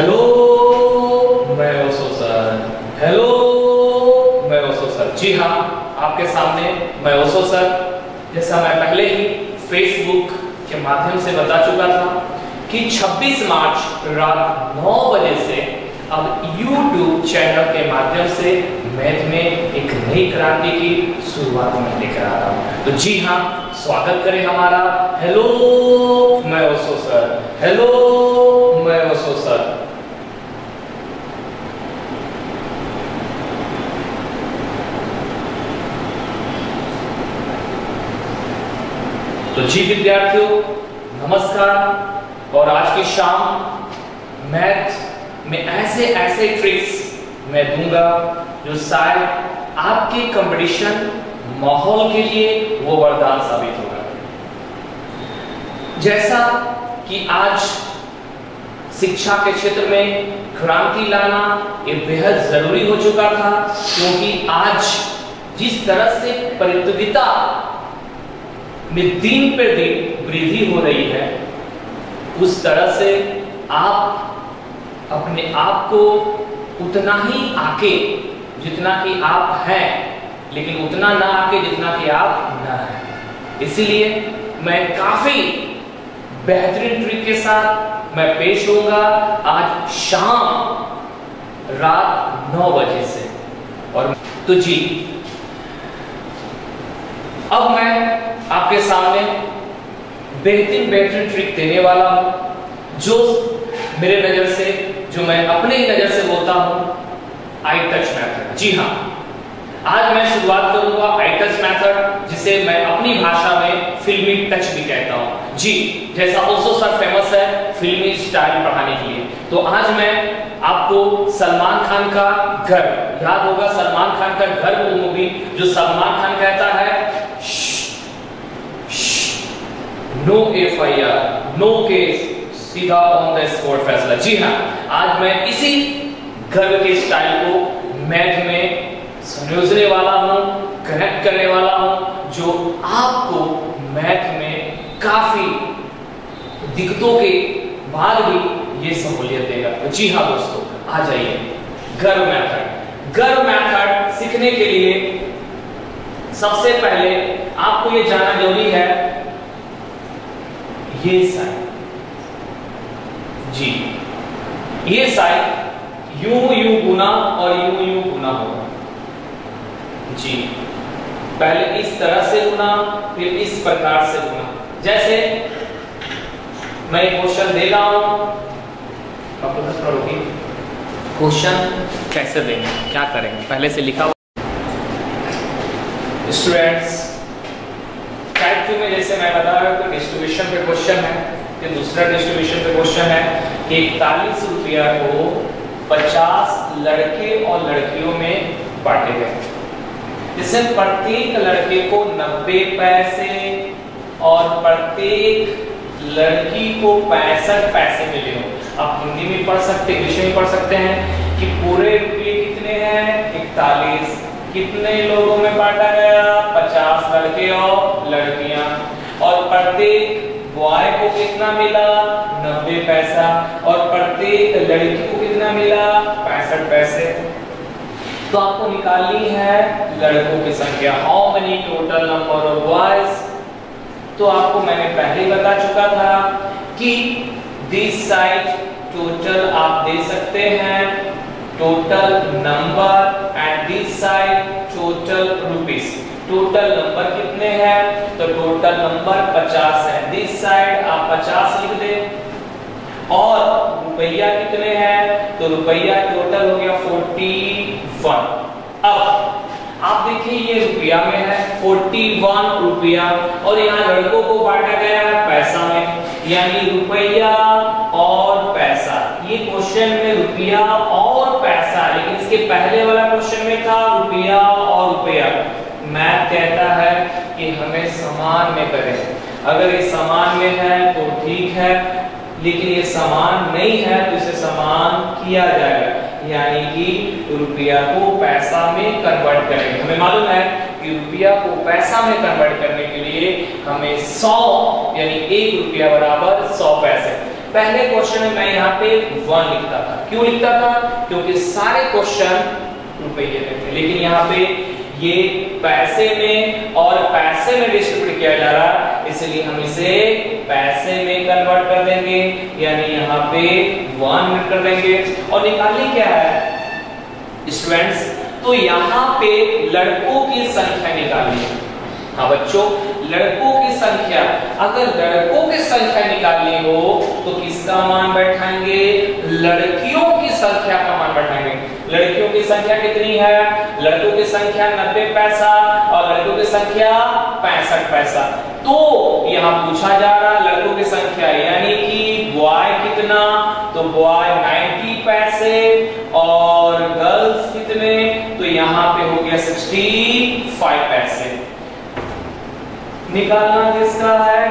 Hello मैं Osho sir. Hello मैं Osho sir. जी हाँ, आपके सामने मैं ओशो सर। जैसा मैं पहले ही फेसबुक के माध्यम से बता चुका था कि 26 मार्च रात 9 बजे से अब YouTube चैनल के माध्यम से मैथ में एक नई क्रांति की शुरुआत में लेकर आ रहा हूँ। तो जी हाँ, स्वागत करें हमारा। हेलो मैं ओशो सर। हेलो मैं ओशो सर। तो जी विद्यार्थियों, नमस्कार। और आज की शाम मैथ में ऐसे ट्रिक्स मैं दूंगा जो शायद आपके कंपटीशन माहौल के लिए वो वरदान साबित होगा। जैसा कि आज शिक्षा के क्षेत्र में क्रांति लाना ये बेहद जरूरी हो चुका था, क्योंकि आज जिस तरह से प्रतियोगिता में दिन पर दिन वृद्धि हो रही है, उस तरह से आप अपने आप को उतना ही आके जितना कि आप हैं, लेकिन उतना ना आके जितना कि आप ना हैं। इसीलिए मैं काफी बेहतरीन ट्रिक के साथ मैं पेश होऊंगा आज शाम रात 9 बजे से। और तो जी, अब मैं आपके सामने बेहतरीन ट्रिक देने वाला हूं, जो मेरे नजर से, जो मैं अपने ही नजर से बोलता हूं, आई टच मेथड। जी हाँ, आज मैं शुरुआत करूंगा आई टच मेथड, जिसे मैं अपनी भाषा में फिल्मी टच भी कहता हूं। जी, जैसा ओशो सर फेमस है फिल्मी स्टाइल पढ़ाने के लिए, तो आज मैं आपको सलमान खान का घर, याद होगा सलमान खान का घर, वो मूवी जो सलमान खान कहता है नो FIR, नो केस, सीधा ऑन द स्पॉट फैसला। जी हाँ, आज मैं इसी गर्व के स्टाइल को मैथ में संयोजने वाला हूं, कनेक्ट करने वाला हूं, जो आपको मैथ में काफी दिक्कतों के बाद भी ये सहूलियत देगा। तो जी हाँ दोस्तों, आ जाइए। गर्व मेथड सीखने के लिए सबसे पहले आपको ये जानना जरूरी है, ये साइन। जी, ये साइन यूं गुना और यूं गुना होगा। जी, पहले इस तरह से गुना, फिर इस प्रकार से गुना। जैसे मैं क्वेश्चन दे रहा हूं, क्वेश्चन कैसे देंगे, क्या करेंगे, पहले से लिखा हुआ। स्टूडेंट्स, टाइप 2 में जैसे मैं बता रहा हूं, डिस्ट्रीब्यूशन पे क्वेश्चन है, ये दूसरा डिस्ट्रीब्यूशन पे क्वेश्चन है कि 41 रुपया को 50 लड़के और लड़कियों में बांटे गए, जिससे प्रत्येक लड़के को 90 पैसे और प्रत्येक लड़की को 65 पैसे मिले हो। आप हिंदी में पढ़ सकते, इंग्लिश में पढ़ सकते हैं कि पूरे रुपये कितने हैं, 41। कितने लोगों में बांटा गया, 50 लड़के और लड़कियां, और प्रत्येक बॉय को कितना मिला, 90 पैसा, और प्रत्येक लड़की को कितना मिला, 65 पैसे। तो आपको निकालनी है लड़कों की संख्या, how many total number of boys. तो आपको मैंने पहले ही बता चुका था कि दिस साइड टोटल आप दे सकते हैं total number, and this side total rupees. Total number कितने हैं, तो टोटल नंबर 50 है। दिस साइड आप 50 लिख दें, और रुपया कितने हैं, तो रुपया टोटल हो गया 41। अब आप देखिए ये रुपया में है 41 रुपया, और यहाँ लड़कों को बांटा गया है पैसा में, यानी रुपया और पैसा। ये क्वेश्चन में रुपया और पैसा, लेकिन इसके पहले वाला क्वेश्चन में था रुपया और रुपया। मैथ कहता है कि हमें समान में करें। अगर ये समान में है तो ठीक है, लेकिन ये समान नहीं है तो इसे समान किया जाएगा, यानी कि रुपया को पैसा में कन्वर्ट करेंगे। हमें मालूम है कि रुपया को पैसा में कन्वर्ट करने के लिए हमें 100, यानी 1 रुपया बराबर 100 पैसे। पहले क्वेश्चन में मैं यहाँ पे 1 लिखता था। क्यों लिखता था? क्योंकि सारे क्वेश्चन रुपये में थे, लेकिन यहाँ पे ये पैसे में और पैसे में डिस्ट्रीब्यूट किया जा रहा है, इसलिए हम इसे पैसे में कन्वर्ट कर देंगे, यानी यहाँ पे 1 कर देंगे। और निकालनी क्या है स्टूडेंट्स? तो यहाँ पे लड़कों की संख्या निकालनी है। हाँ बच्चों, लड़कों की संख्या, अगर लड़कों की संख्या निकालनी हो तो किसका मान बैठाएंगे? लड़कियों की संख्या का मान बैठाएंगे। लड़कियों की संख्या कितनी है? लड़कों की संख्या 90 पैसा और लड़कों की संख्या 65 पैसा। तो यहाँ पूछा जा रहा लड़कों की संख्या, यानी कि बॉय कितना? तो बॉय 90 पैसे और गर्ल्स कितने? तो यहाँ पे हो गया 65 पैसे। निकालना किसका है?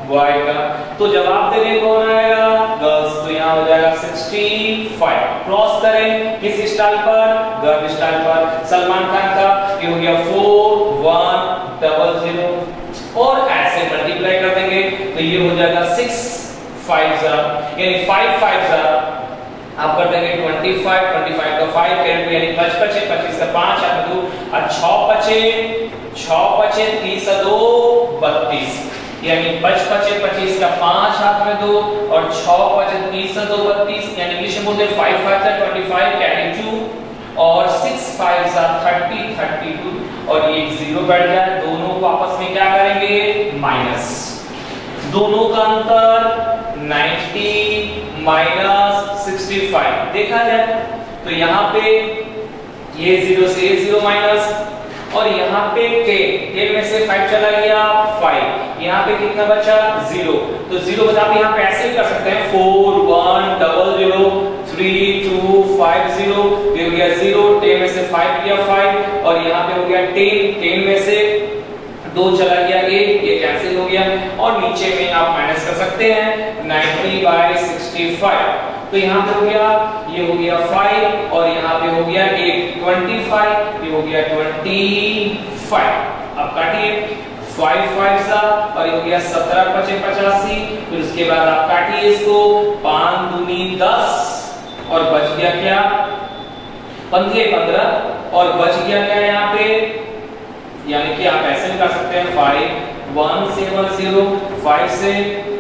बॉय का। तो जवाब देने कौन आएगा? गर्ल्स। तो यहाँ हो जाएगा 65। क्रॉस करें किस स्टाइल पर? गर्ल स्टाइल पर। सलमान खान का ये हो गया 4100 और ऐसे मल्टीप्लाई कर देंगे तो ये हो जाएगा 650 यानी 550 आप कर देंगे 25 का 5 कैरेट यानी 25 25 का 5 आप दो और 6 पचे 30 2 32 यानी 25 25 का 5 हाथ में दो और 6 पचे 30 2 32 यानी इंग्लिश में बोलते 5 5 25 कैरी 2 और 6 5 30 32 और ये 0 बैठ जाए। दोनों को आपस में क्या करेंगे? माइनस। दोनों का अंतर 90 माइनस 65 देखा जाए तो यहाँ पे ये 0 से ये 0 माइनस और यहाँ पे k में से 5 चला गया 5, यहाँ पे कितना बचा? 0। तो 0 बचा आप यहाँ पे ऐसे कर सकते हैं 4 1 0 3 2 5 0 ये हो गया 0, 10 में से 5 किया 5 और यहाँ पे हो गया 10 में से 2 चला गया 1, ये कैंसिल हो गया और नीचे में आप माइनस कर सकते हैं 90/65। तो यहाँ पे हो गया ये हो गया 5 और यहाँ पे हो गया 25, ये हो गया 25। अब काटिए 5 5 सा और ये हो गया 17 5 85। फिर उसके बाद आप काटिए इसको 5 दूनी 10 और बच गया क्या? 15 और बच गया क्या यहाँ पे? यानी कि आप ऐसे कर सकते हैं 5 1 से 0 5 से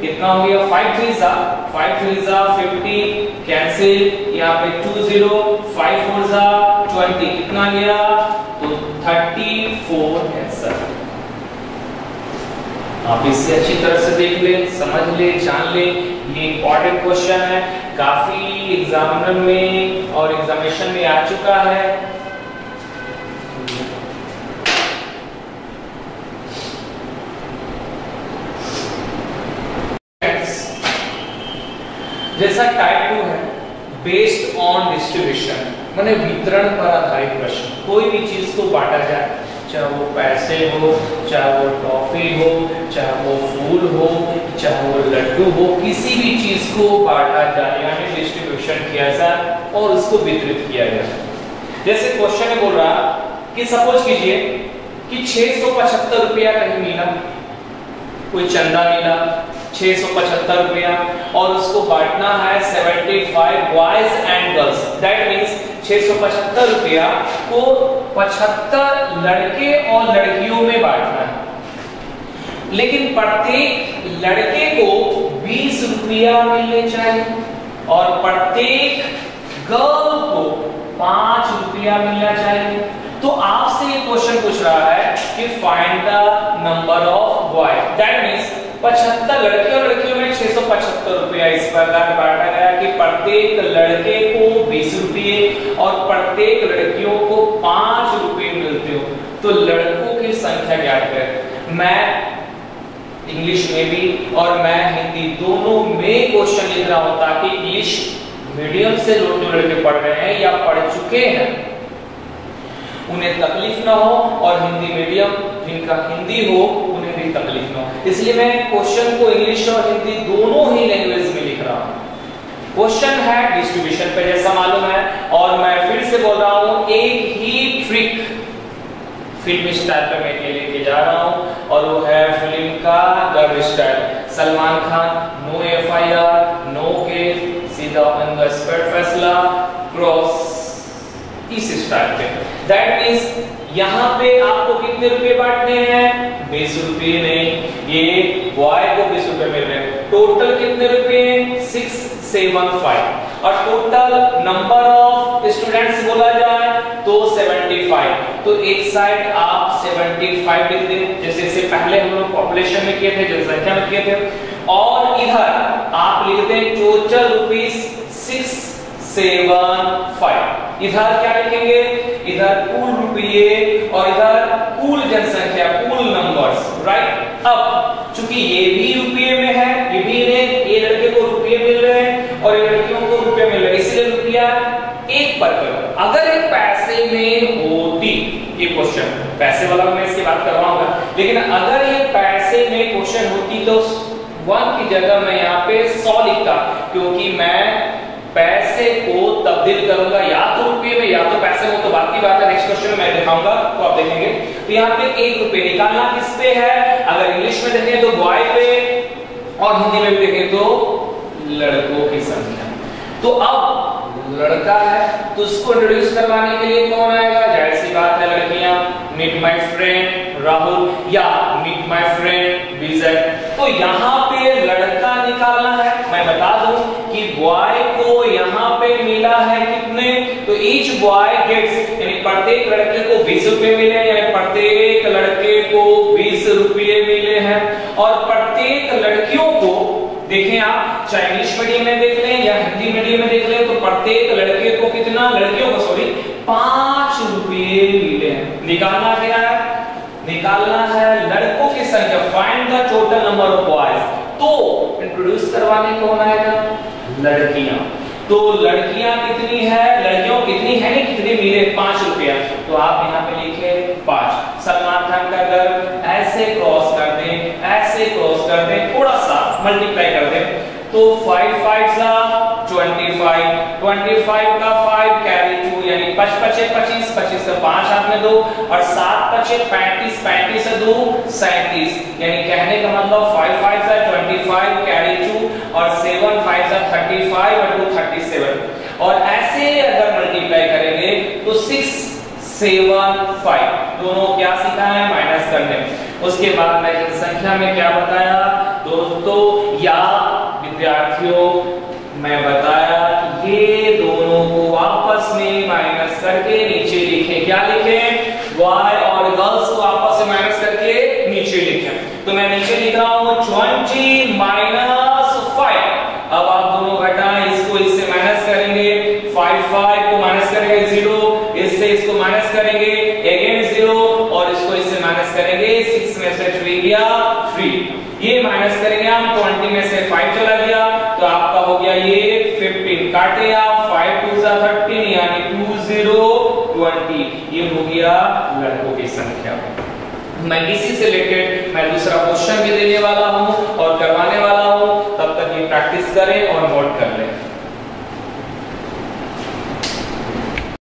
कितना हो गया? 5 3 सा 50 कैंसिल, यहाँ पे 2 0 5 4 सा 20 कितना गया? तो 34 है सर। आप इसे अच्छी तरह से देख ले, समझ ले, जान ले। ये इंपॉर्टेंट क्वेश्चन है, काफी एग्जामिनर में और एग्जामिनेशन में आ चुका है। जैसा टाइप 2 है बेस्ड ऑन डिस्ट्रीब्यूशन, माने वितरण पर आधारित प्रश्न। कोई भी चीज को बांटा जाए, चाहे वो पैसे हो, चाहे वो टॉफी हो, चाहे वो फूल हो, चाहे वो लड्डू हो, किसी भी चीज को बांटा जाए यानी डिस्ट्रीब्यूशन किया जाए और उसको वितरित किया जाए। जैसे क्वेश्चन में बोल रहा कि सपोज कीजिए कि 675 रुपया कहीं मिला, कोई चंदा मिला 675 रुपया और उसको बांटना है 75 boys and girls. That means 675 रुपया को 75 लड़के और लड़कियों में बांटना है, लेकिन प्रत्येक लड़के को 20 रुपया मिलने चाहिए और प्रत्येक गर्ल को 5 रुपया मिलना चाहिए। तो आपसे ये क्वेश्चन पूछ रहा है कि find the number of boy. That means 75 लड़के और लड़कियों में 675 रुपया इस प्रकार बांटा गया कि प्रत्येक लड़के को 20 रुपये और प्रत्येक लड़कियों को 5 रुपये मिलते हो। तो लड़कों की संख्या ज्ञात करें। मैं इंग्लिश में भी और मैं हिंदी दोनों में क्वेश्चन लिख रहा हूं ताकि इंग्लिश मीडियम से जो लड़के पढ़ रहे हैं या पढ़ चुके हैं उन्हें तकलीफ ना हो और हिंदी मीडियम जिनका हिंदी हो उन्हें भी तकलीफ ना हो। इसलिए मैं क्वेश्चन को इंग्लिश और हिंदी दोनों ही लैंग्वेज में लिख रहा हूं। क्वेश्चन है डिस्ट्रीब्यूशन पे जैसा मालूम है और मैं फिर से बोल रहा हूं एक ही ट्रिक फिल्म स्टाइल पे मैं लेके जा रहा हूं और वो है फिल्म का girl style. Salman Khan no FIR, no सीधा उनका स्क्वायर फैसला क्रॉस इस स्टाइल पे। दैट मींस यहाँ पे आपको कितने रुपए बांटने हैं? 20 रुपए नहीं, ये बॉय को 20 रुपए मिल रहे हैं। टोटल कितने रुपए? 675। और टोटल नंबर ऑफ स्टूडेंट्स बोला जाए तो 75। तो एक साइड आप 75 लिख दें, जैसे इससे पहले हम लोग पॉपुलेशन में किए थे, जनसंख्या में किए थे। और इधर आप लिख दें टोटल रुपीस 675। इधर क्या लिखेंगे? इधर कुल रुपये और इधर कुल जनसंख्या, कुल नंबर्स, राइट। अब चूंकि ये भी रुपये में है, ये भी ये लड़के को रुपये मिल रहे हैं और ये लड़कियों को रुपये मिल रहे हैं, इसलिए रुपया एक पर करो। अगर एक पैसे में होती ये क्वेश्चन, पैसे वाला मैं इसकी बात करवाऊंगा, लेकिन अगर ये पैसे में क्वेश्चन होती तो 1 की जगह मैं यहाँ पे 100 लिखता, क्योंकि मैं पैसे को तब्दील करूंगा या तो रुपये में या तो पैसे में, तो बात की बात है, नेक्स्ट क्वेश्चन में मैं दिखाऊंगा तो आप देखेंगे। तो यहाँ पे 1 रुपये निकालना किस पे है? अगर इंग्लिश में देखें तो बॉय पे और हिंदी में भी देखें तो लड़कों की संख्या। तो अब लड़का है तो उसको इंट्रोड्यूस करवाने के लिए कौन आएगा? जाहिर सी बात है लड़कियां। मीट माय फ्रेंड राहुल या मीट माय फ्रेंड विजय। तो यहाँ पे लड़का निकालना है। मैं बता दूं कि बॉय को यहाँ पे मिला है कितने? तो ईच बॉय गेट्स, यानी प्रत्येक लड़के को 20 रुपए मिले, यानी प्रत्येक लड़के को 20 रुपये मिले हैं। और प्रत्येक लड़कियों को देखें आप, चाहे इंग्लिश मीडियम में देख लें या हिंदी मीडियम में देख लें, तो प्रत्येक लड़के को कितना? लड़कियों को 5 रुपये मिले हैं। निकालना क्या है? निकालना है लड़कों की संख्या, find the total number of boys. तो इंट्रोड्यूस करवाने कौन आएगा? लड़कियां। तो लड़कियां कितनी है? लड़कियों कितनी है नहीं कितनी मिले? 5 रुपया। तो आप यहाँ पे लिखे 5। सलमान खान का घर ऐसे क्रॉस कर दें, ऐसे क्रॉस कर दें, थोड़ा सा मल्टीप्लाई कर दें, तो 5 5 सा 25, 25 का 5 कैरी 2, यानी 5 5 25, 25 का 5 हाथ में 2 और 7 5 35, 35 से 2 37, यानी कहने का मतलब 5 5 सा 25 कैरी 2 और 7 5 सा 35 और 2 37। और ऐसे अगर मल्टीप्लाई करेंगे तो 6 7 5, दोनों क्या सीखा है? माइनस करने। उसके बाद मैं संख्या में क्या बताया दोस्तों या विद्यार्थियों? मैं बताया कि ये दोनों को आपस में माइनस करके नीचे लिखें। क्या लिखें? बॉय और गर्ल्स को आपस में माइनस करके नीचे लिखें। तो मैं नीचे लिख रहा हूं 20 माइनस 5। अब आप दोनों घटाएं, इसको इससे माइनस करेंगे, 5 5 को माइनस करेंगे 0, इससे इसको माइनस करेंगे अगेन 0 और इसको इससे माइनस करेंगे 6 में से 3 गया 3। ये माइनस करेंगे हम, 20 में से 5 चला गया तो आपका हो गया ये 15। काटे आप 5 2 सा 13, यानी 20 20। ये हो गया लड़कों की संख्या। मैं इसी से रिलेटेड मैं दूसरा क्वेश्चन भी देने वाला